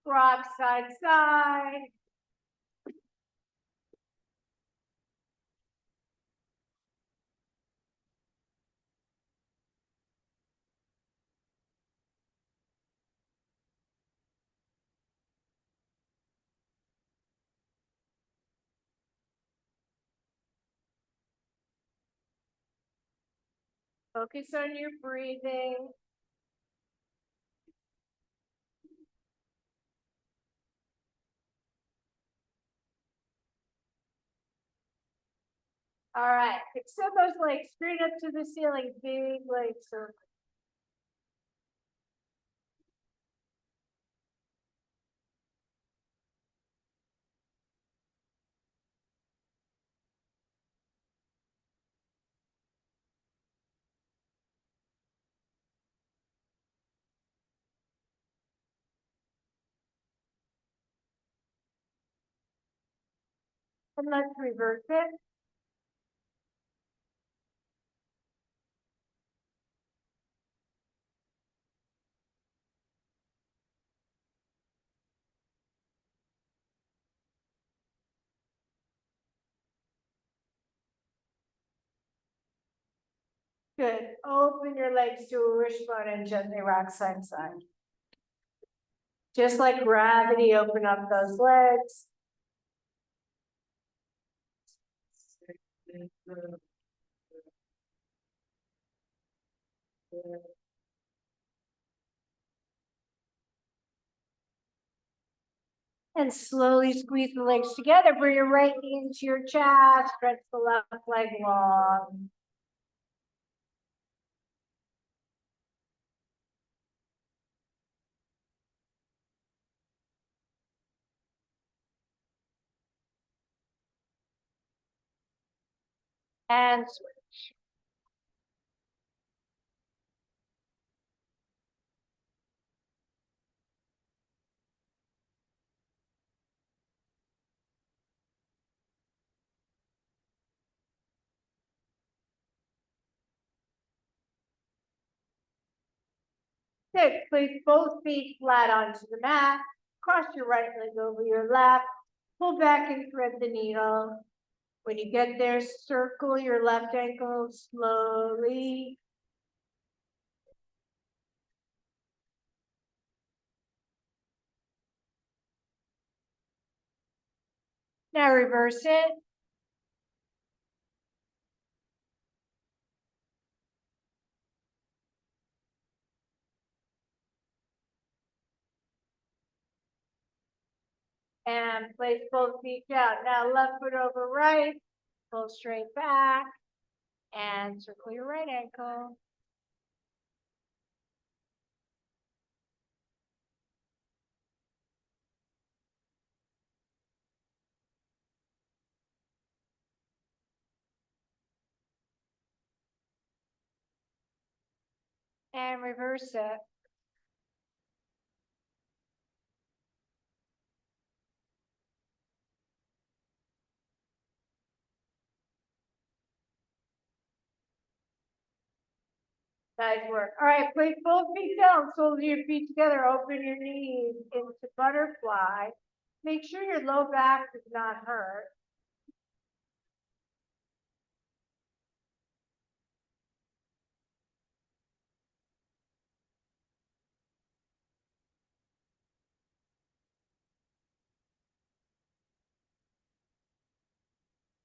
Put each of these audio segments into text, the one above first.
Rock side, side. Focus on your breathing. All right, extend those legs straight up to the ceiling, big leg circle. And let's reverse it. Good. Open your legs to a wishbone and gently rock side to side. Just like gravity, open up those legs. And slowly squeeze the legs together. Bring your right knee into your chest. Stretch the left leg long. And switch. Good. Place both feet flat onto the mat. Cross your right leg over your left. Pull back and thread the needle. When you get there, circle your left ankle slowly. Now reverse it. And place both feet down. Now left foot over right. Pull straight back. And circle your right ankle. And reverse it. Nice work. All right, place both feet down, soles of your feet together, open your knees into butterfly. Make sure your low back does not hurt.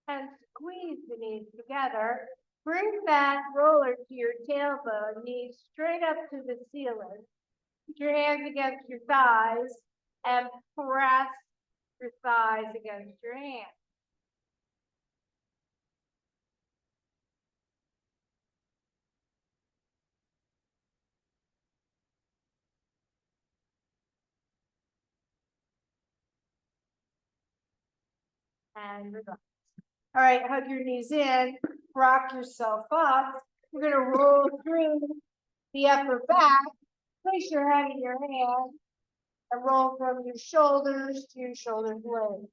And squeeze the knees together. Bring that roller to your tailbone, knees straight up to the ceiling. Put your hands against your thighs and press your thighs against your hands. And relax. All right, hug your knees in, rock yourself up. We're gonna roll through the upper back. Place your head in your hand and roll from your shoulders to your shoulder blade.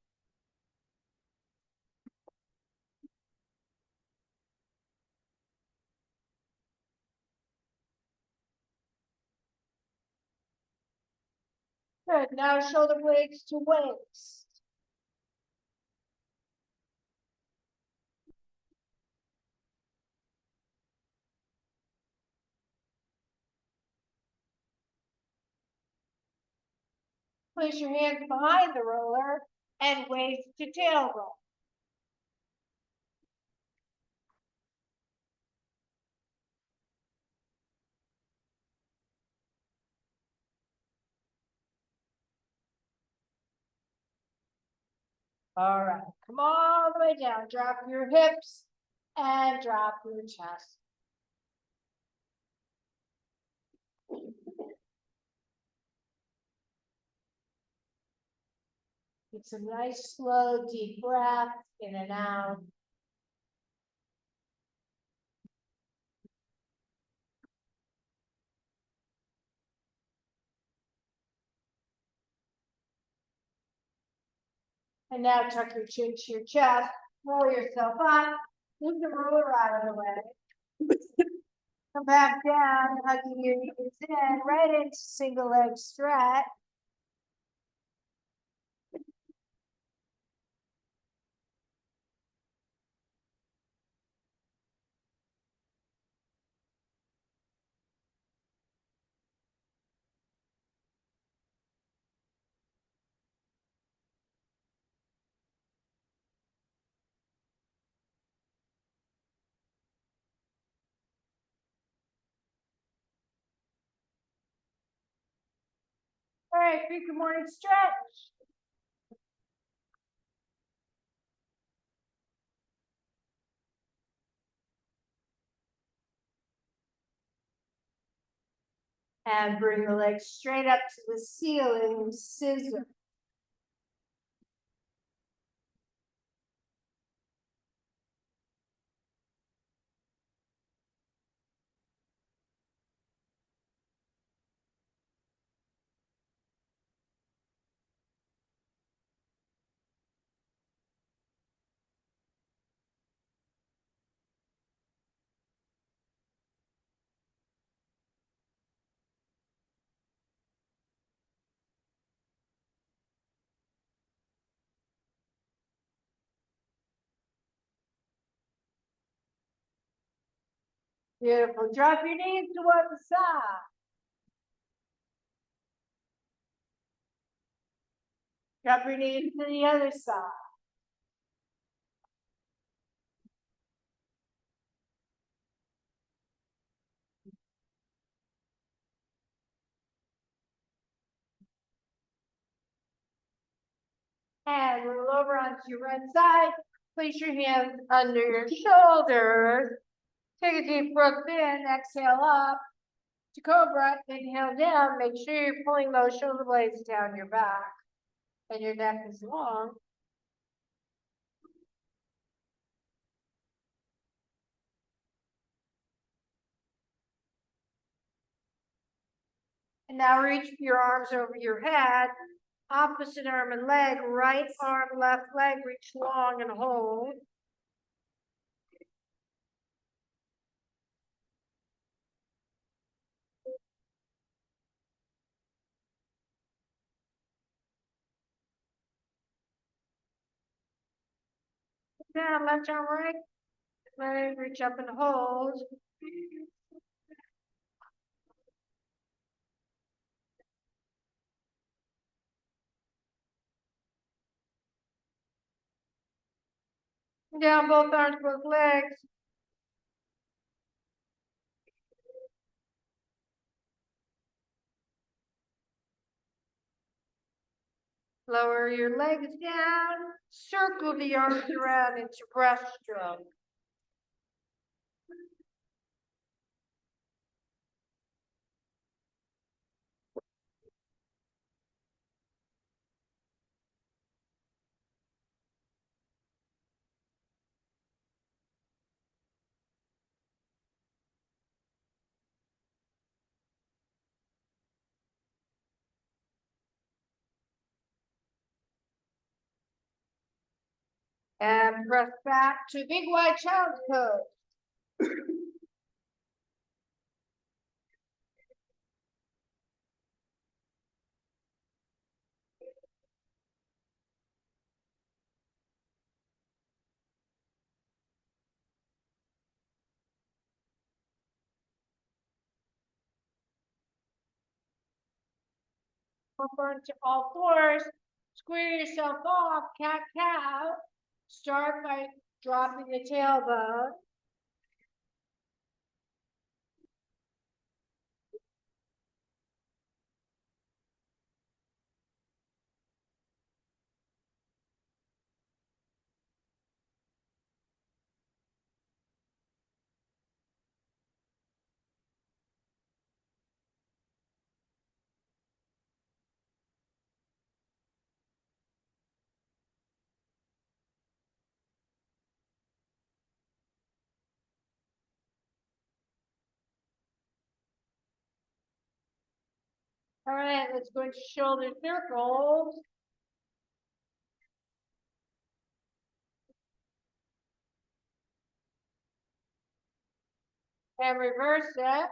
Good, now shoulder blades to waist. Place your hands behind the roller and waist to tail roll. All right, come all the way down. Drop your hips and drop your chest. Get some nice, slow, deep breath in and out. And now tuck your chin to your chest, roll yourself up, move the roller out of the way. Come back down, hugging your knees in, right into single leg stretch. All right, good morning stretch. And bring the legs straight up to the ceiling, scissor. Beautiful. Drop your knees to one side. Drop your knees to the other side. And roll over onto your right side. Place your hands under your shoulders. Take a deep breath in, exhale up. To cobra, inhale down. Make sure you're pulling those shoulder blades down your back and your neck is long. And now reach your arms over your head. Opposite arm and leg, right arm, left leg, reach long and hold. Down, left arm, right leg, reach up and hold. Down both arms, both legs. Lower your legs down. Circle the arms around into breaststroke. And press back to big wide child's pose. Front to all fours. Square yourself off, cat-cow. Start by dropping the tailbone. All right, let's go into shoulder circles. And reverse it.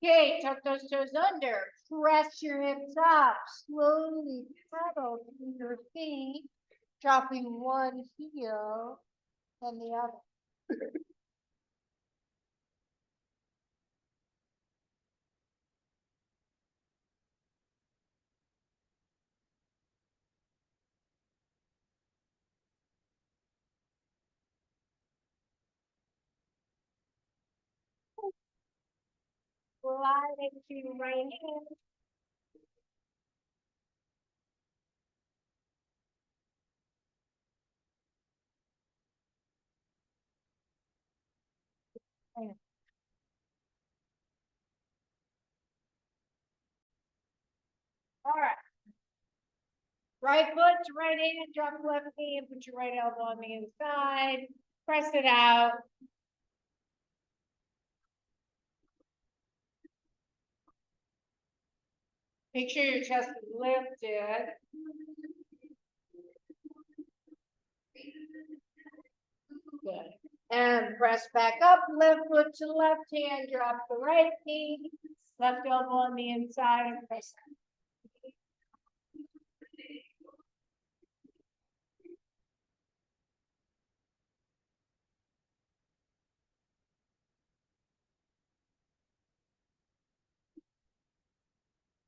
Okay, tuck those toes under. Press your hips up. Slowly pedal to your feet, dropping one heel and the other. Slide into your right hand. All right. Right foot to right hand, drop left knee and put your right elbow on the inside. Press it out. Make sure your chest is lifted. Good. And press back up, left foot to left hand, drop the right knee, left elbow on the inside, and press.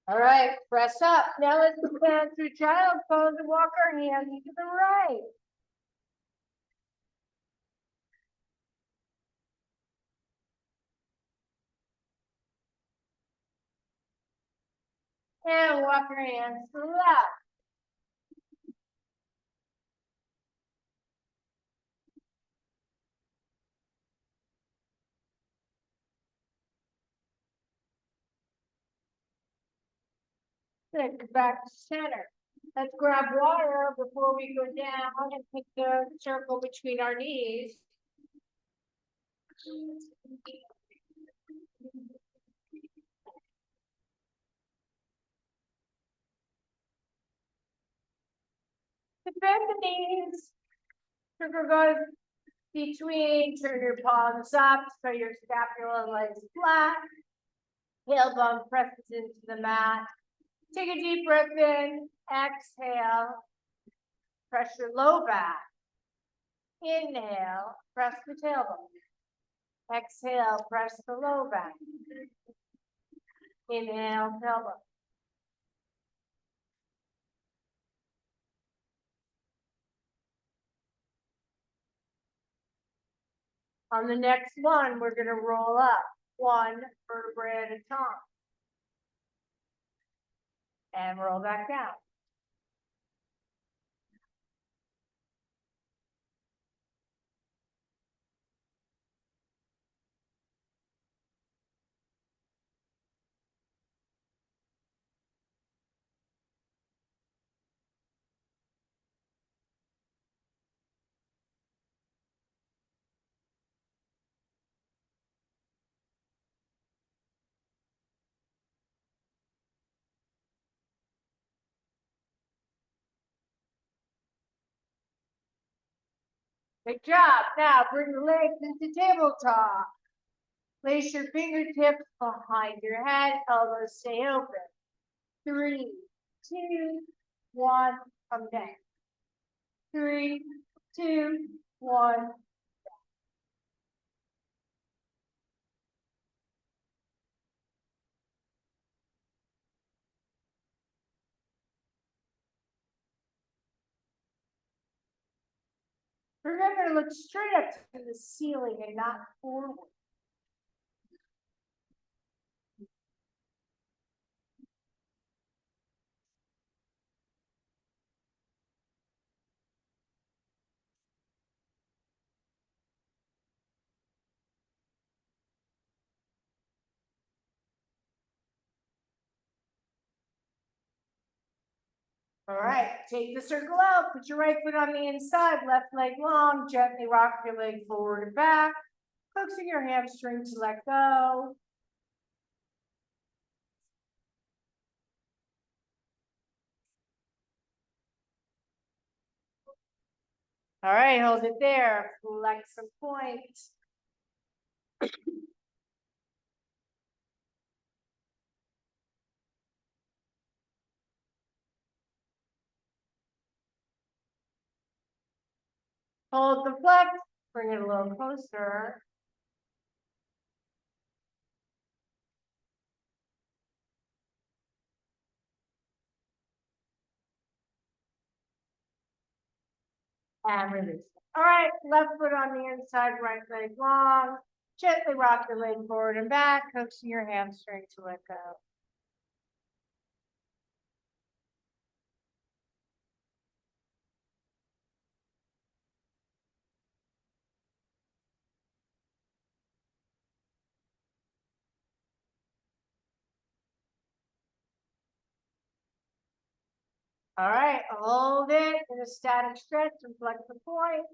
All right, press up. Now let's advance through child pose and walk our hands to the right. And walk our hands to the left. Good, back to center. Let's grab water before we go down and put the circle between our knees. To bend the knees, circle goes between, turn your palms up so your scapula lays flat. Tailbone presses into the mat. Take a deep breath in, exhale, press your low back. Inhale, press the tailbone. Exhale, press the low back. Inhale, tailbone. On the next one, we're going to roll up one vertebrae at a time. And roll back down. Good job. Now bring the legs into tabletop. Place your fingertips behind your head, elbows stay open. 3, 2, 1, come down. 3, 2, 1. Remember to look straight up to the ceiling and not forward. All right, take the circle out, put your right foot on the inside, left leg long, gently rock your leg forward and back, coaxing your hamstring to let go. All right, hold it there, flex some points. Hold the flex, bring it a little closer. And release. All right, left foot on the inside, right leg long. Gently rock your leg forward and back, coaxing your hamstring to let go. All right, hold it in a static stretch and flex the point.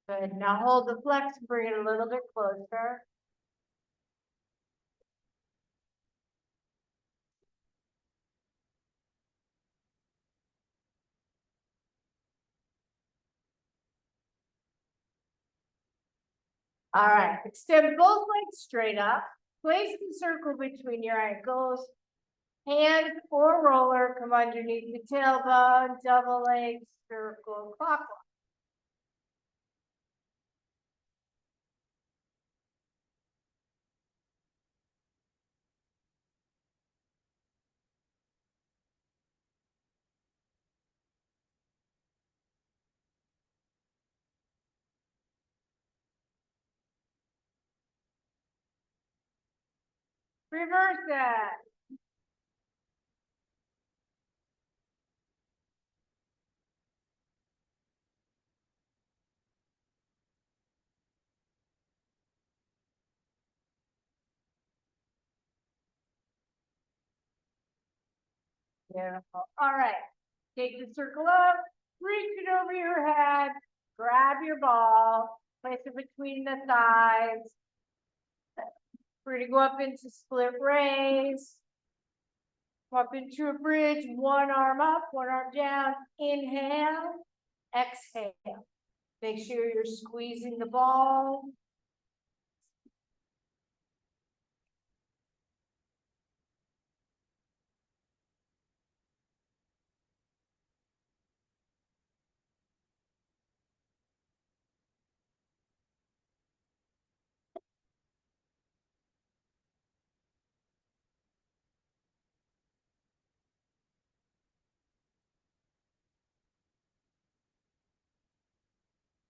Good. Now hold the flex and bring it a little bit closer. All right, extend both legs straight up. Place the circle between your ankles. Hand or roller come underneath the tailbone, double leg circle clockwise. Reverse that. Beautiful. All right. Take the circle up, reach it over your head, grab your ball, place it between the thighs. We're gonna go up into split raise. Up into a bridge, one arm up, one arm down. Inhale, exhale. Make sure you're squeezing the ball.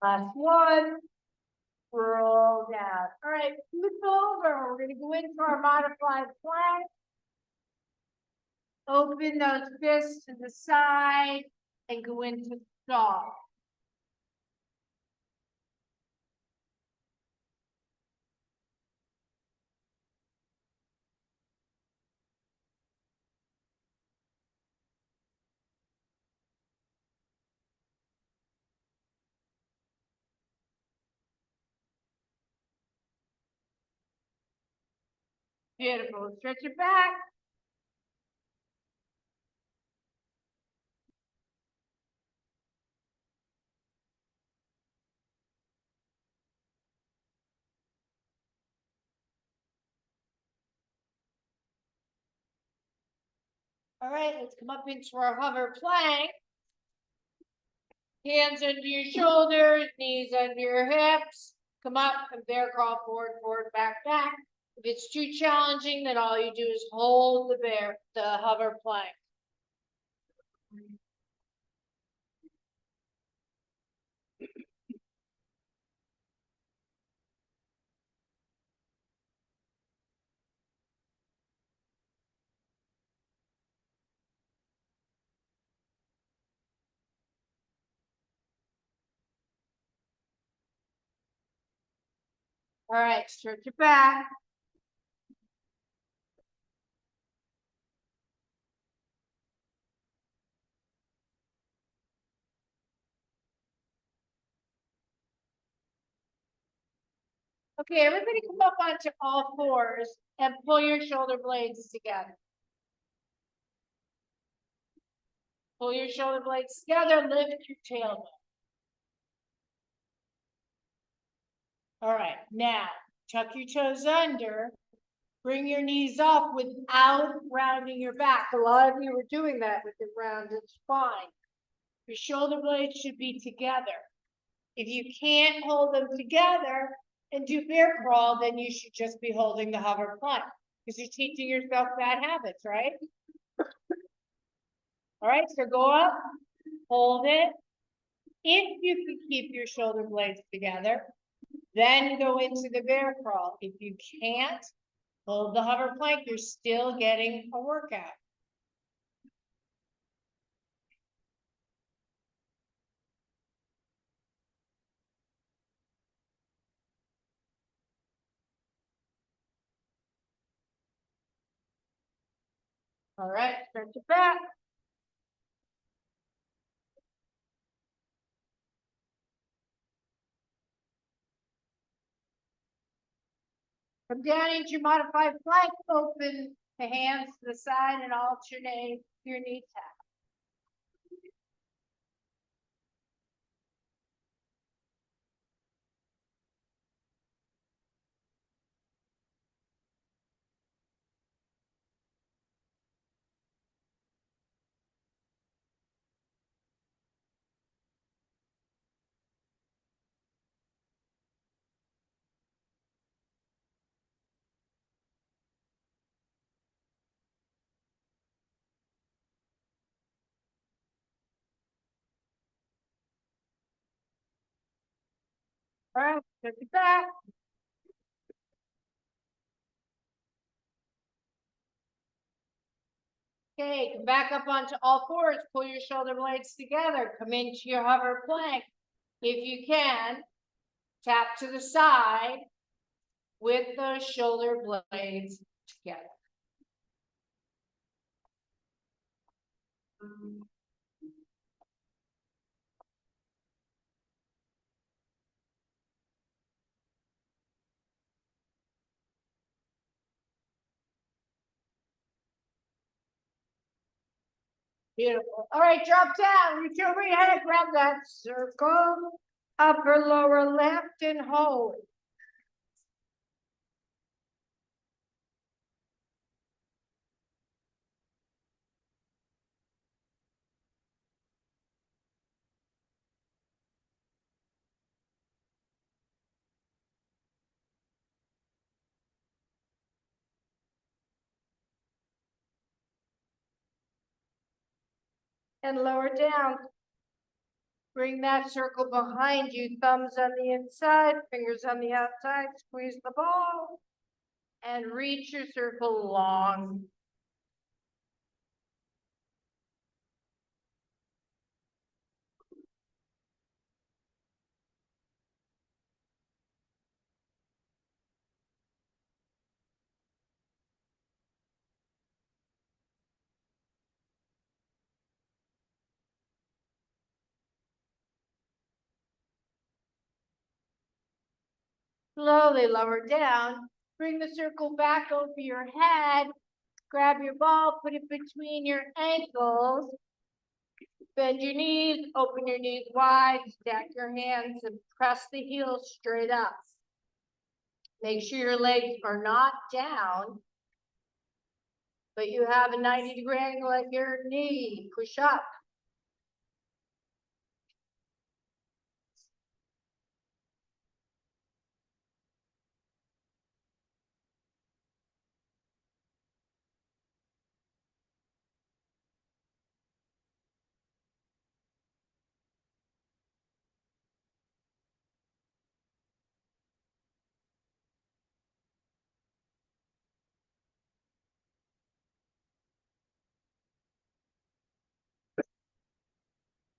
Last one. Roll down. All right, flip over. We're gonna go into our modified plank. Open those fists to the side and go into stall. Beautiful. Stretch it back. All right, let's come up into our hover plank. Hands under your shoulders, knees under your hips. Come up and bear crawl forward, forward, back, back. If it's too challenging, then all you do is hold the hover plank. All right, stretch your back. Okay, everybody come up onto all fours and pull your shoulder blades together. Pull your shoulder blades together, lift your tailbone. All right, now tuck your toes under, bring your knees up without rounding your back. A lot of you are doing that with the rounded spine. Your shoulder blades should be together. If you can't hold them together and do bear crawl, then you should just be holding the hover plank because you're teaching yourself bad habits, right? All right, so go up, hold it. If you can keep your shoulder blades together, then go into the bear crawl. If you can't, hold the hover plank, you're still getting a workout. All right, stretch it back. Come down into your modified plank, open the hands to the side and alternate your knee tap. All right, stretch it back. Okay, come back up onto all fours, pull your shoulder blades together, come into your hover plank. If you can, tap to the side with those shoulder blades together. Beautiful. All right, drop down, reach over your head, grab that circle, upper, lower, left, and hold. And lower down. Bring that circle behind you, thumbs on the inside, fingers on the outside, squeeze the ball, and reach your circle long. Slowly lower down, bring the circle back over your head, grab your ball, put it between your ankles, bend your knees, open your knees wide, stack your hands, and press the heels straight up. Make sure your legs are not down. but you have a 90-degree angle at your knee. Push up.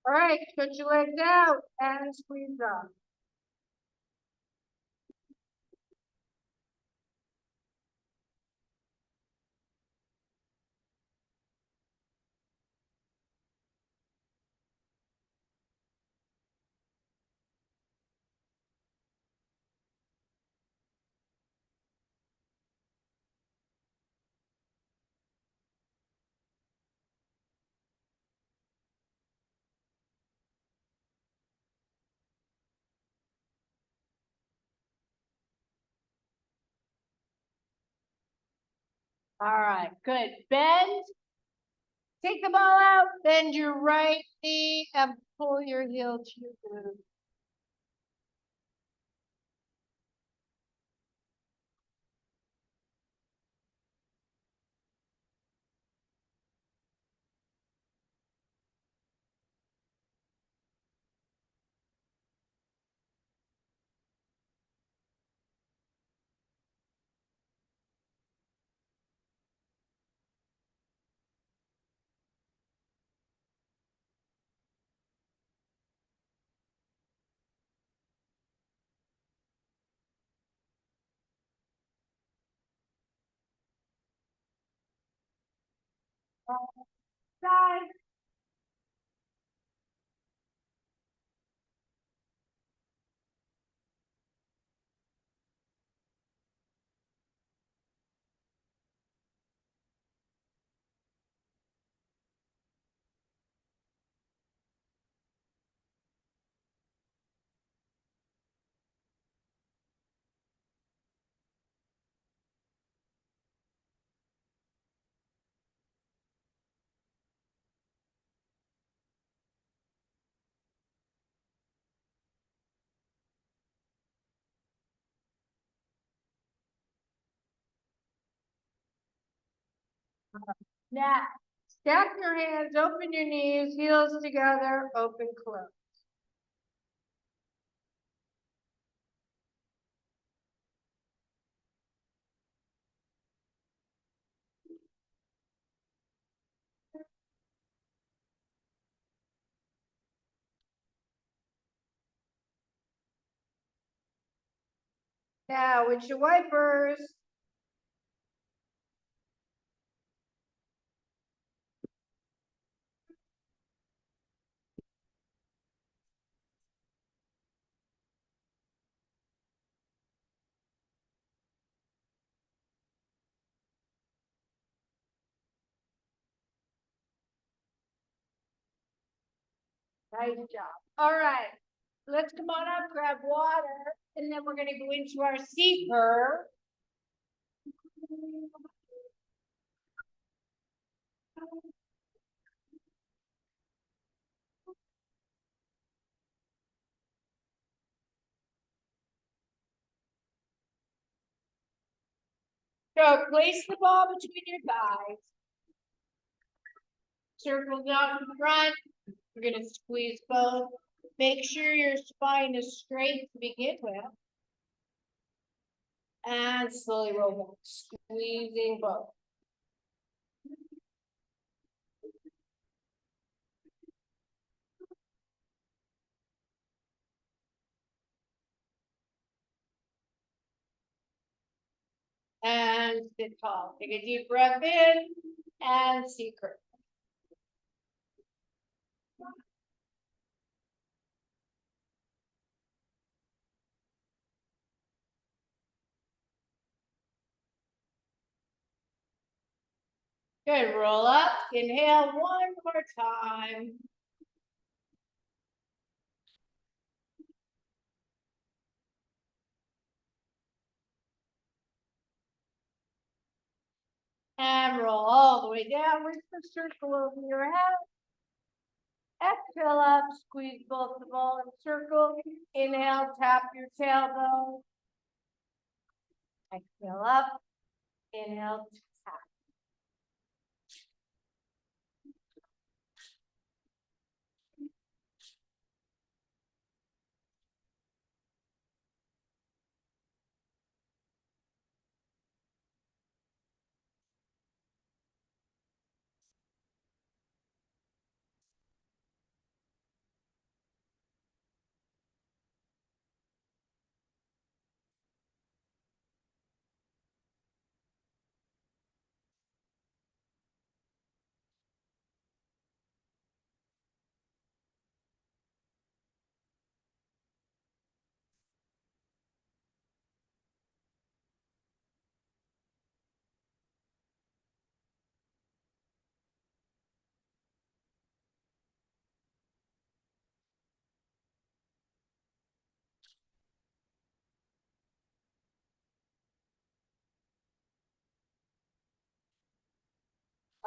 All right, stretch your legs out and squeeze up. All right, good. Bend. Take the ball out, bend your right knee and pull your heel to your glute. Side. Now, stack your hands, open your knees, heels together, open, close. Now, with your wipers, nice job. All right, let's come on up, grab water, and then we're gonna go into our C curve. So place the ball between your thighs. Circles out in front. You're gonna squeeze both. Make sure your spine is straight to begin with. And slowly roll back, squeezing both. And sit tall. Take a deep breath in and secret. Good, roll up, inhale one more time. And roll all the way down with the circle over your head. Exhale up, squeeze both the ball and circle. Inhale, tap your tailbone. Exhale up, inhale, tap.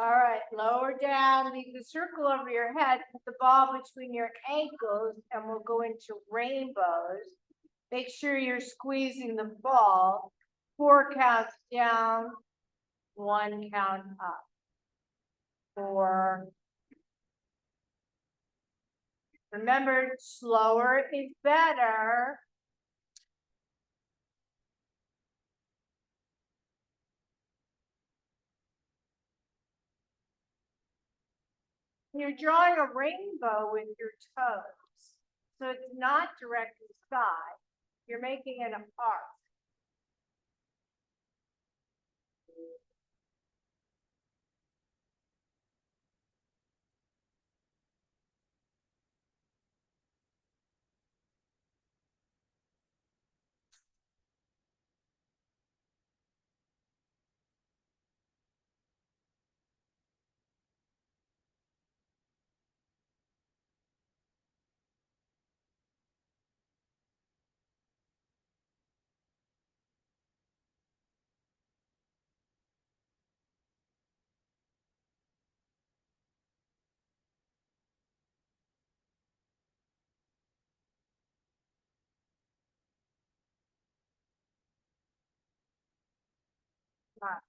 All right, lower down, leave the circle over your head, put the ball between your ankles, and we'll go into rainbows. Make sure you're squeezing the ball. 4 counts down, 1 count up. 4. Remember, slower is better. You're drawing a rainbow with your toes. So it's not directly side. You're making an arc.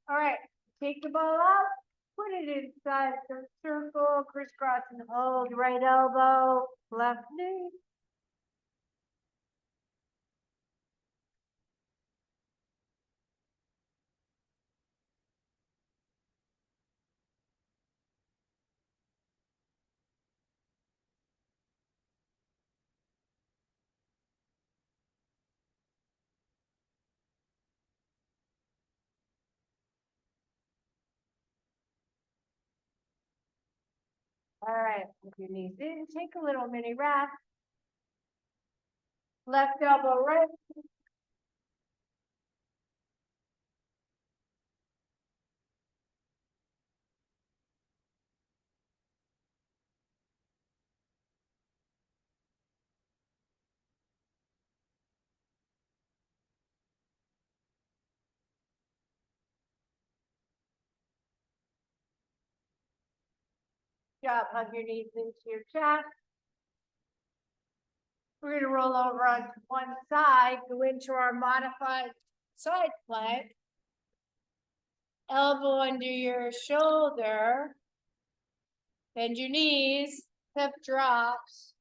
All right, take the ball out, put it inside the circle, crisscross and hold, right elbow, left knee. All right, with your knees in, take a little mini rest. Left elbow right. Job, hug your knees into your chest. We're gonna roll over on one side, go into our modified side plank. Elbow under your shoulder. Bend your knees, hip drops.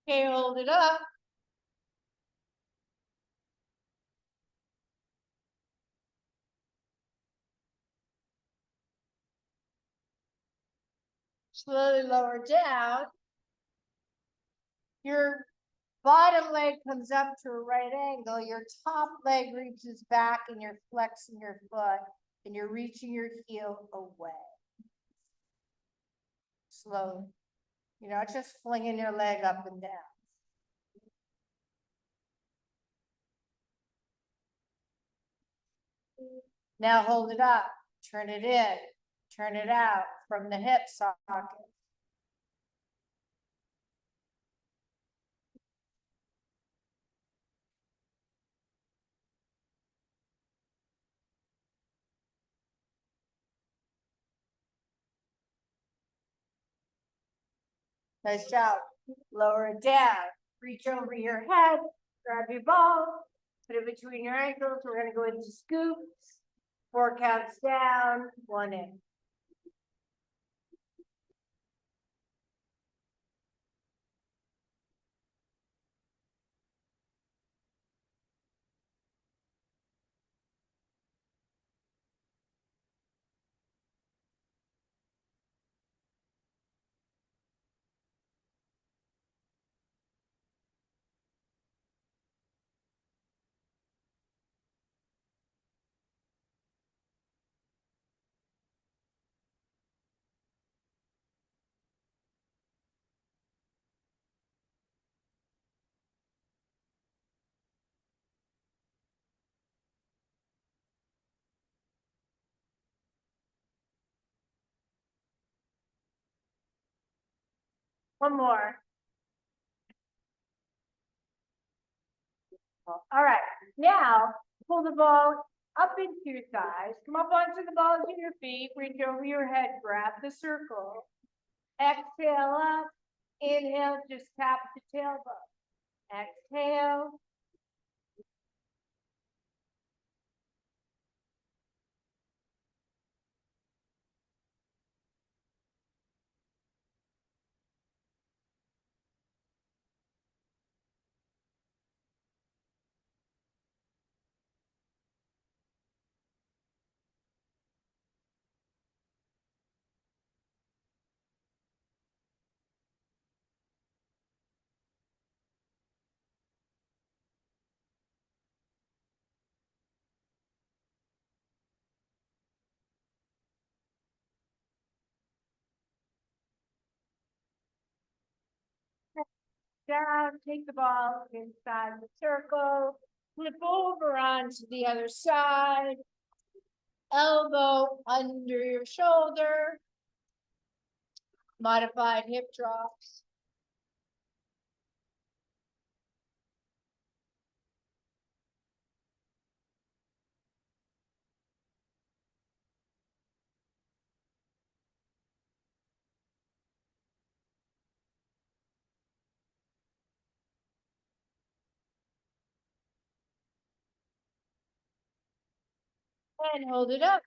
Okay, hold it up. Slowly lower down. Your bottom leg comes up to a right angle. Your top leg reaches back and you're flexing your foot and you're reaching your heel away. slowly. You're not just flinging your leg up and down. Now hold it up, turn it in, turn it out from the hip socket. Nice job. Lower it down, reach over your head, grab your ball, put it between your ankles. We're gonna go into scoops. 4 counts down, 1 in. One more. All right, now pull the ball up into your thighs, come up onto the balls of your feet, reach over your head, grab the circle. Exhale up, inhale, just tap the tailbone. Exhale. Down, take the ball inside the circle, flip over onto the other side, elbow under your shoulder, modified hip drops. And hold it up.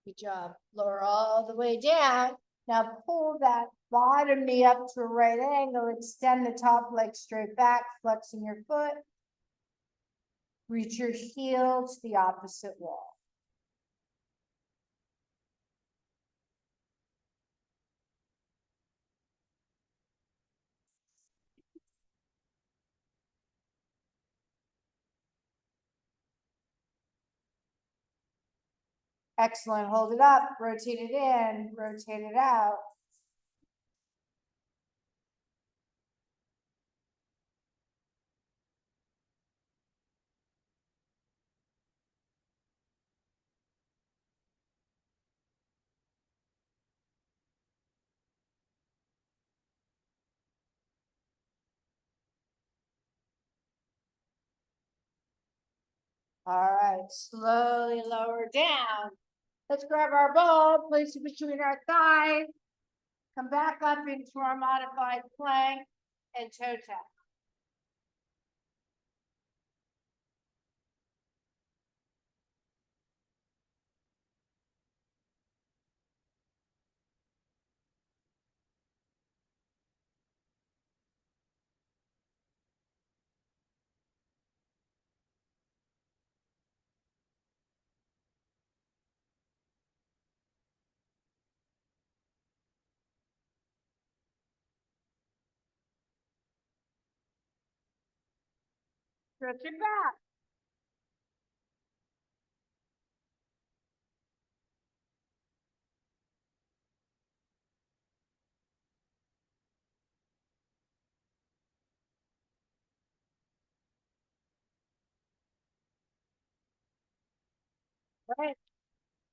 Good job. Lower all the way down. Now pull that bottom knee up to a right angle. Extend the top leg straight back, flexing your foot. Reach your heel to the opposite wall. Excellent. Hold it up. Rotate it in. Rotate it out. All right. Slowly lower down. Let's grab our ball, place it between our thighs. Come back up into our modified plank and toe tap. Stretch your back. Right.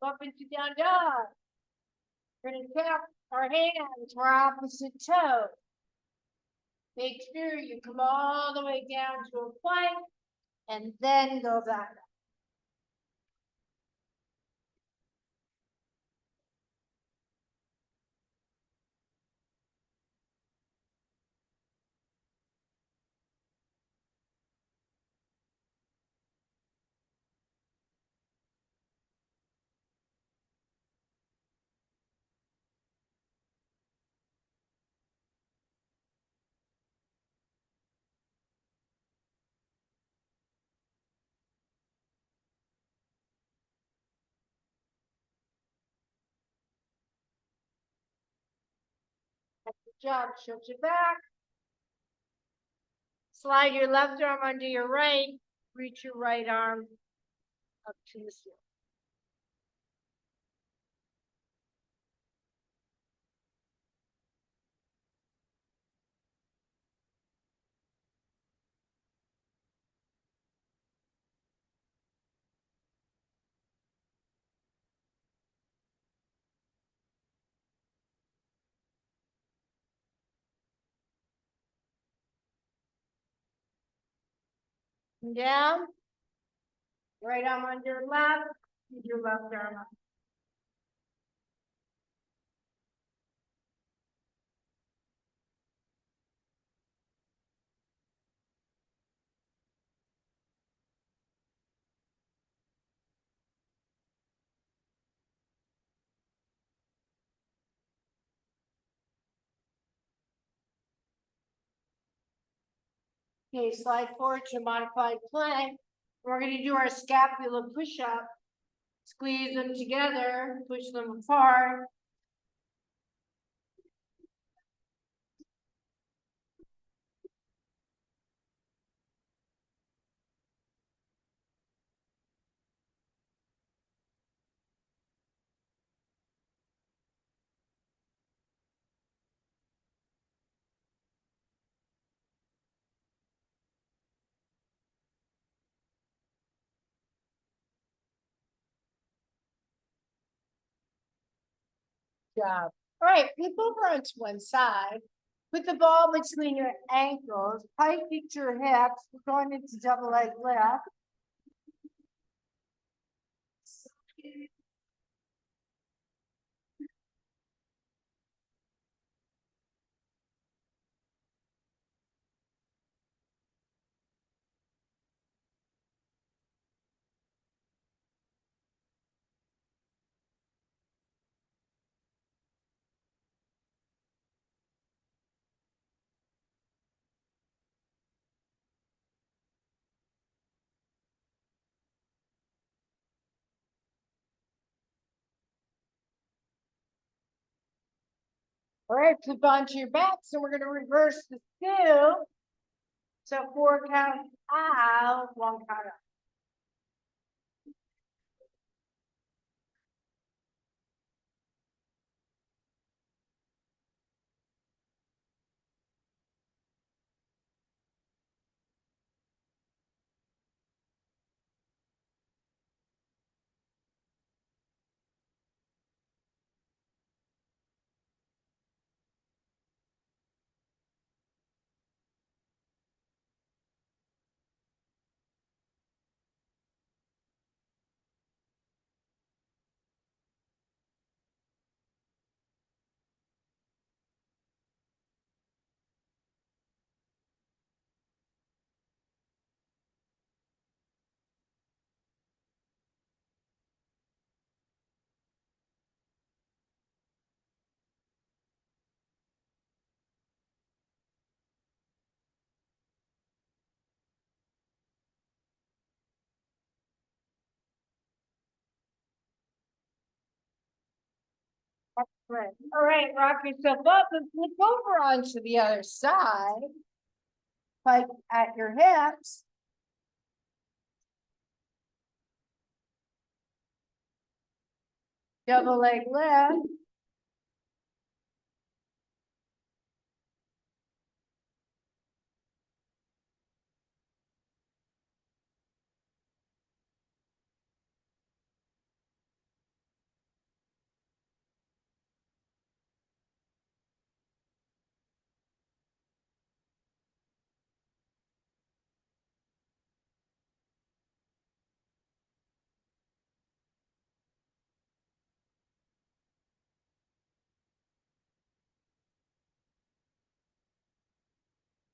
Up into down dog. We're gonna tap our hands for opposite toes. Make sure you come all the way down to a plank and then go back. Good job. Stretch your back. Slide your left arm under your right. Reach your right arm up to the ceiling. And down. Right arm under left. Your left arm up. Okay, slide forward to modified plank. We're gonna do our scapula push-up. Squeeze them together, push them apart. Job. All right, flip over onto one side. Put the ball between your ankles. Tight your hips. We're going into double leg lift. All right, flip onto your back. So we're going to reverse the two. So 4 count out, 1 count up. Right. All right, rock yourself up and flip over onto the other side. Like at your hips. Double leg lift.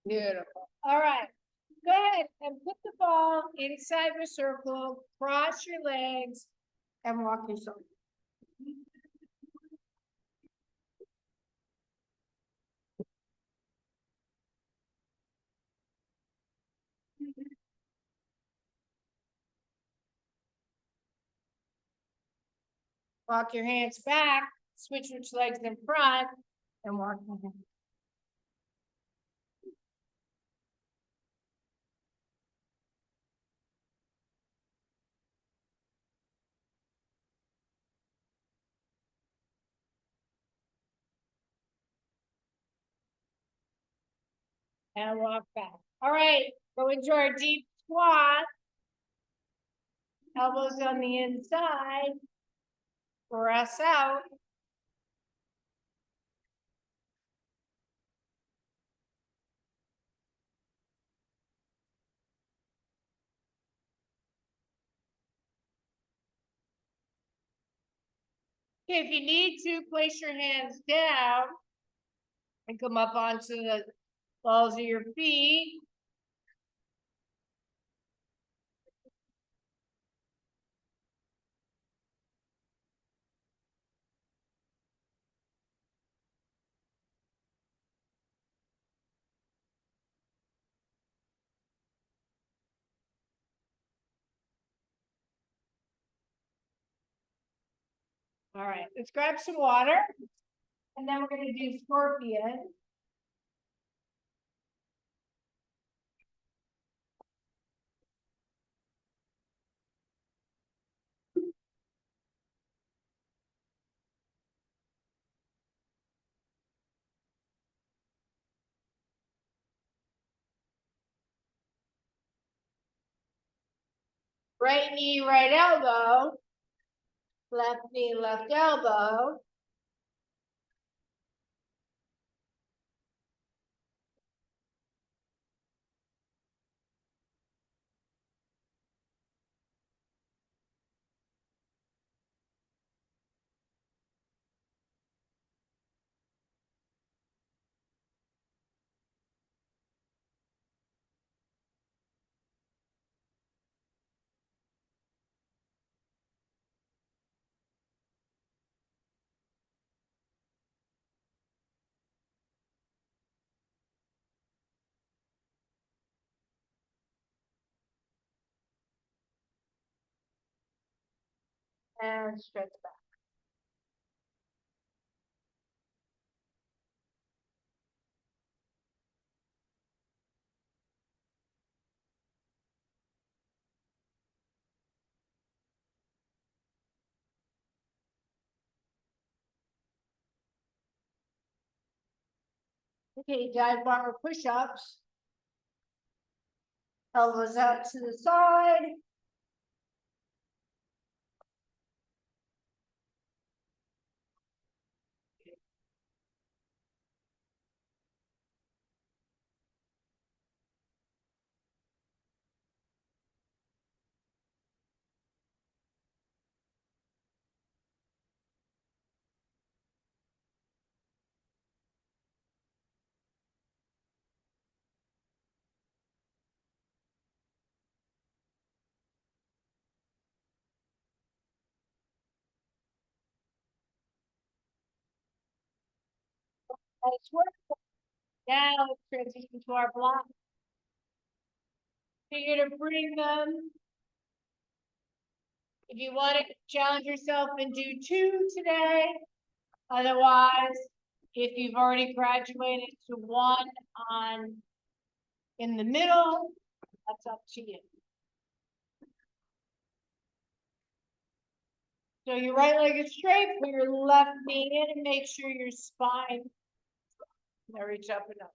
Beautiful. All right. Go ahead and put the ball inside the circle, cross your legs, and walk yourself. Walk your hands back, switch your legs in front, and walk your hands. And walk back. All right, go into our deep squat. Elbows on the inside. Press out. Okay, if you need to, place your hands down and come up onto the balls of your feet. All right, let's grab some water. And then we're going to do scorpion. Right knee, right elbow. Left knee, left elbow. And stretch back. Okay, dive bar push-ups. Elbows out to the side. Nice work. Now let's transition to our block. You're gonna bring them. If you want to challenge yourself and do 2 today, otherwise, if you've already graduated to 1 on in the middle, that's up to you. So your right leg is straight, put your left knee in and make sure your spine. Now reach up and up.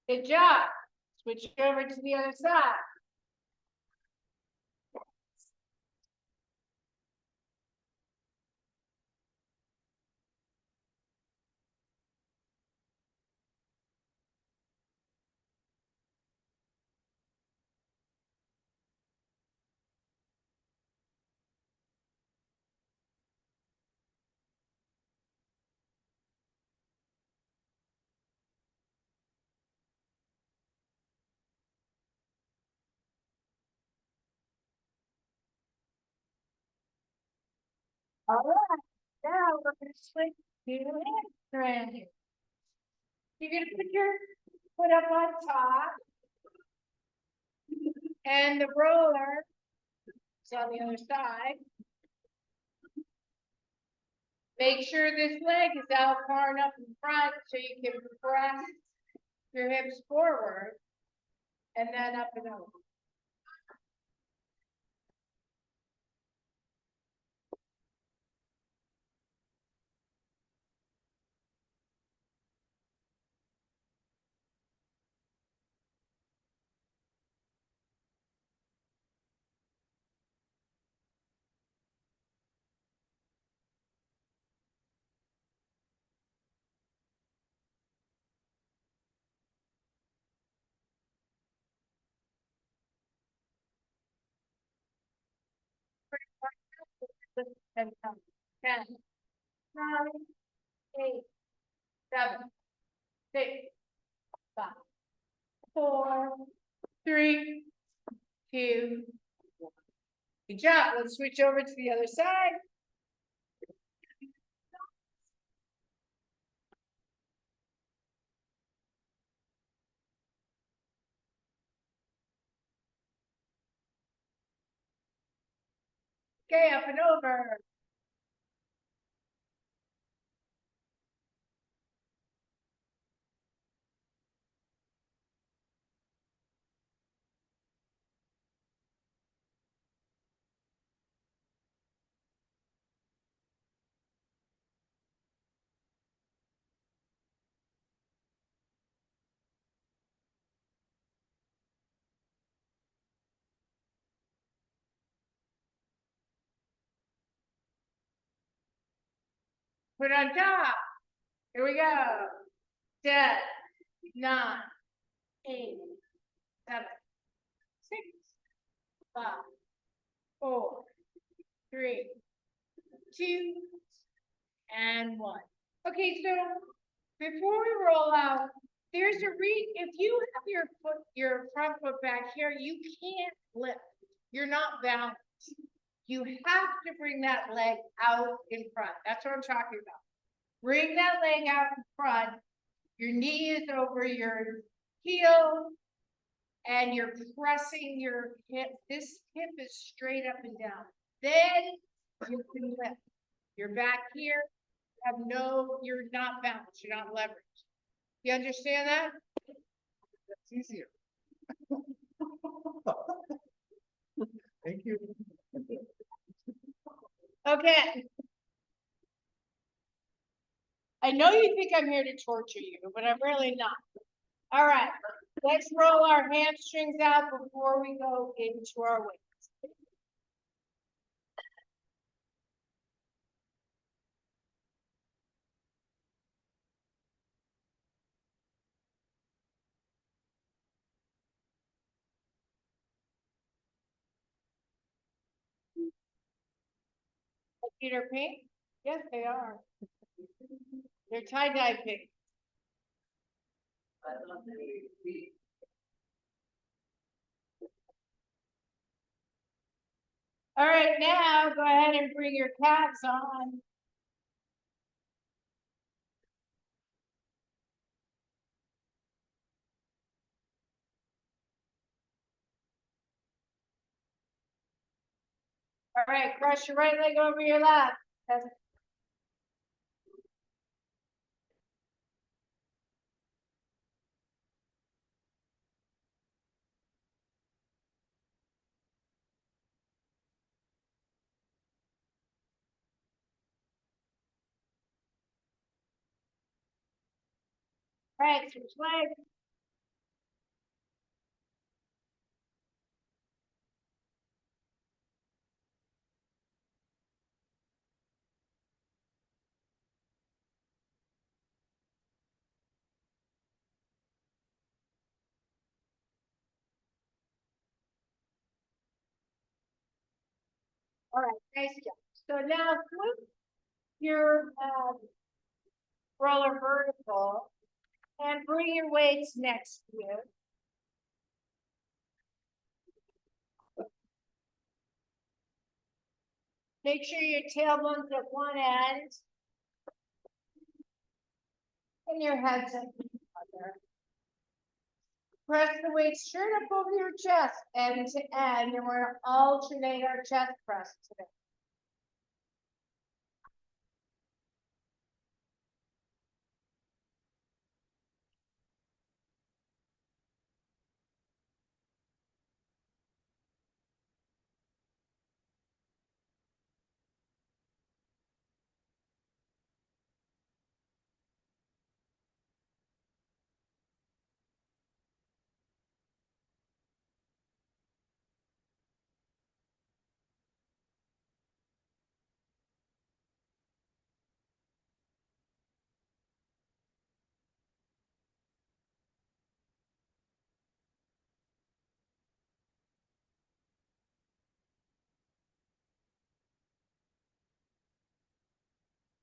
Good job. Switch over to the other side. All right. Now we're going to switch to hamstring. You're going to put your foot up on top. And the roller is on the other side. Make sure this leg is out far enough in front so you can press your hips forward and then up and over. And 10, 9, 8, 7, 6, 5, 4, 3, 2, 1. Good job. Let's switch over to the other side. Okay, up and over. Put on top. Here we go. 10, 9, 8, 7, 6, 5, 4, 3, 2, and 1. Okay, so before we roll out, there's a if you have your front foot back here, you can't lift. You're not balanced. You have to bring that leg out in front. That's what I'm talking about. Bring that leg out in front. Your knee is over your heel, and you're pressing your hip. This hip is straight up and down. Then you can lift. You're back here. You're not balanced. You're not leveraged. You understand that? That's easier. Thank you. Okay. I know you think I'm here to torture you, but I'm really not. All right. Let's roll our hamstrings out before we go into our weights. Feet are pink? Yes, they are. They're tie-dye pink. All right, now go ahead and bring your calves on. All right, cross your right leg over your left. All right, switch legs. All right, nice job. So now flip your roller vertical and bring your weights next to you. Make sure your tailbone's at one end and your head's at the other. Press the weight straight up over your chest, end to end, and we're gonna alternate our chest press today.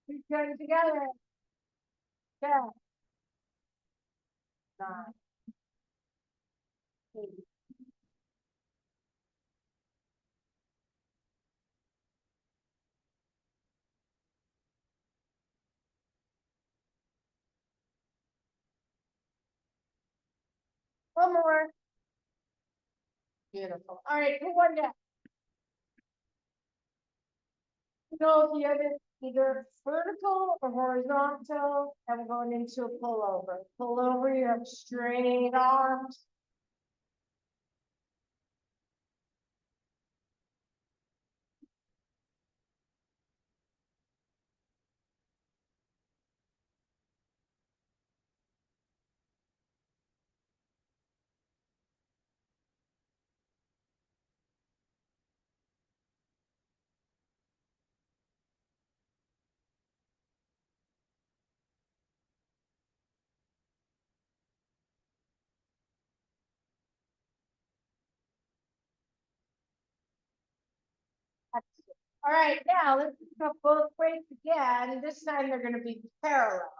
Keep going together. 10, 9, 8. One more. Beautiful. All right, put one down. The other either vertical or horizontal, and we're going into a pullover. Pullover, you have straight arms. All right, now let's pick up both weights again. This time they're going to be parallel.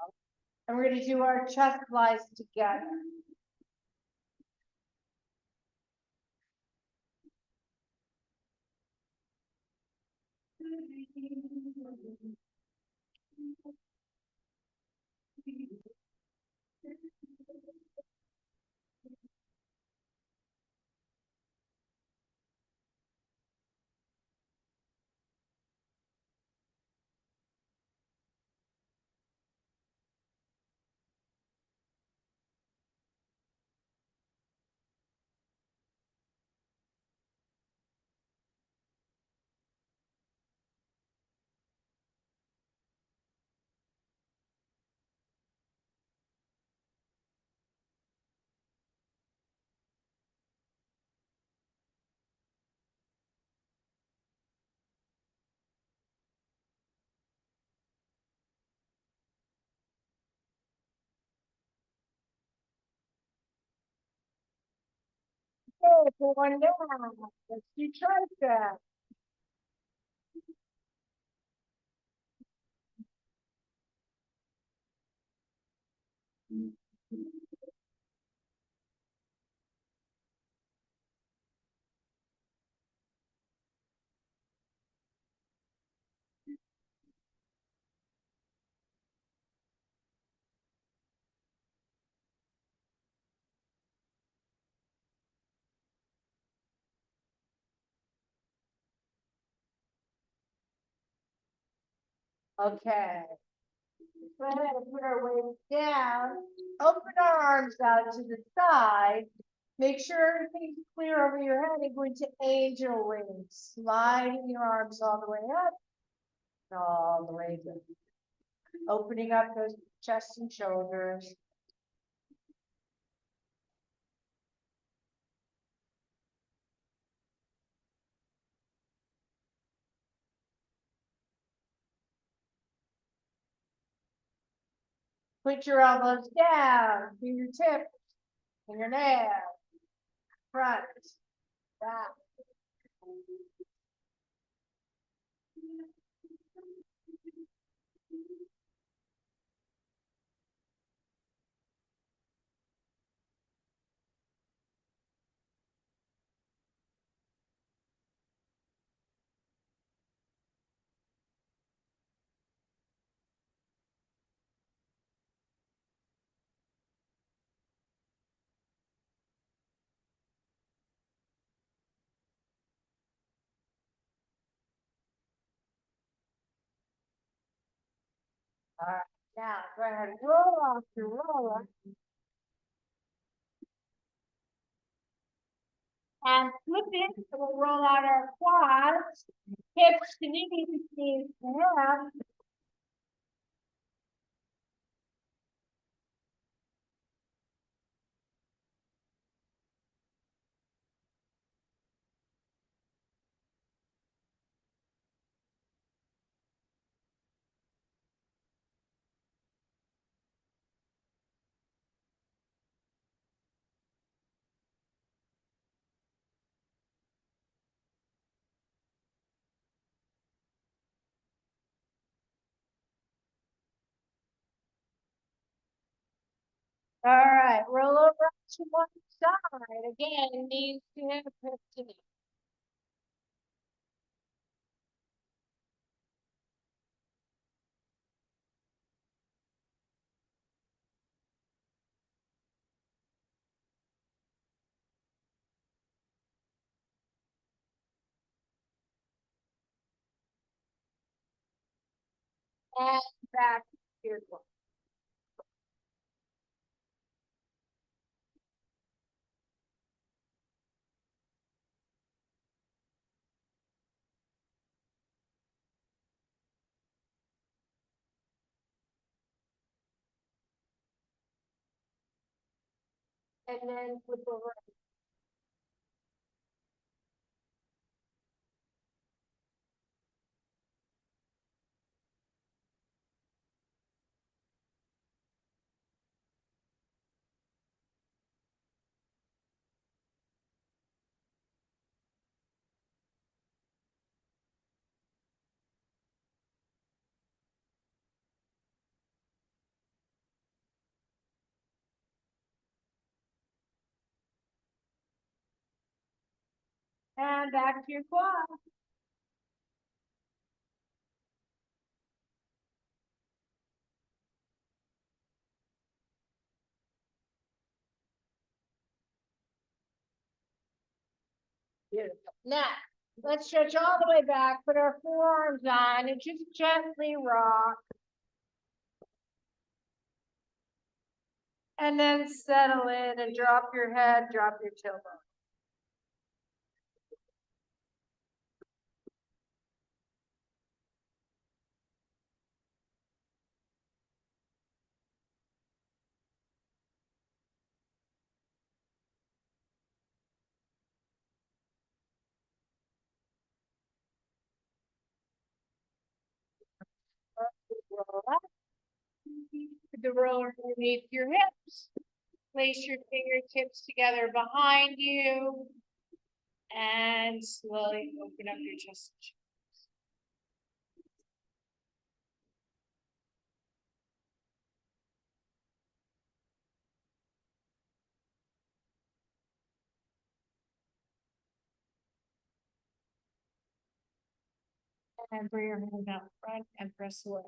And we're going to do our chest flies together. Okay, put one down. Let's do tricep. Okay. Go ahead and put our weight down, open our arms out to the side. Make sure everything's clear over your head and go into angel wings. Sliding your arms all the way up, and all the way down. Opening up those chest and shoulders. Put your elbows down, fingertips, fingernails, front, back. All right, now go ahead and roll off your roller. And flip it, so we'll roll out our quads, hips to knees, knees to hips. All right, roll over to one side. Again, knees to hips, hips to knees. And back to your core. And then flip over. And back to your quad. Beautiful. Now, let's stretch all the way back, put our forearms on, and just gently rock. And then settle in and drop your head, drop your tailbone. Roll up. Put the roller underneath your hips. Place your fingertips together behind you. And slowly open up your chest. And bring your hand out front and press away.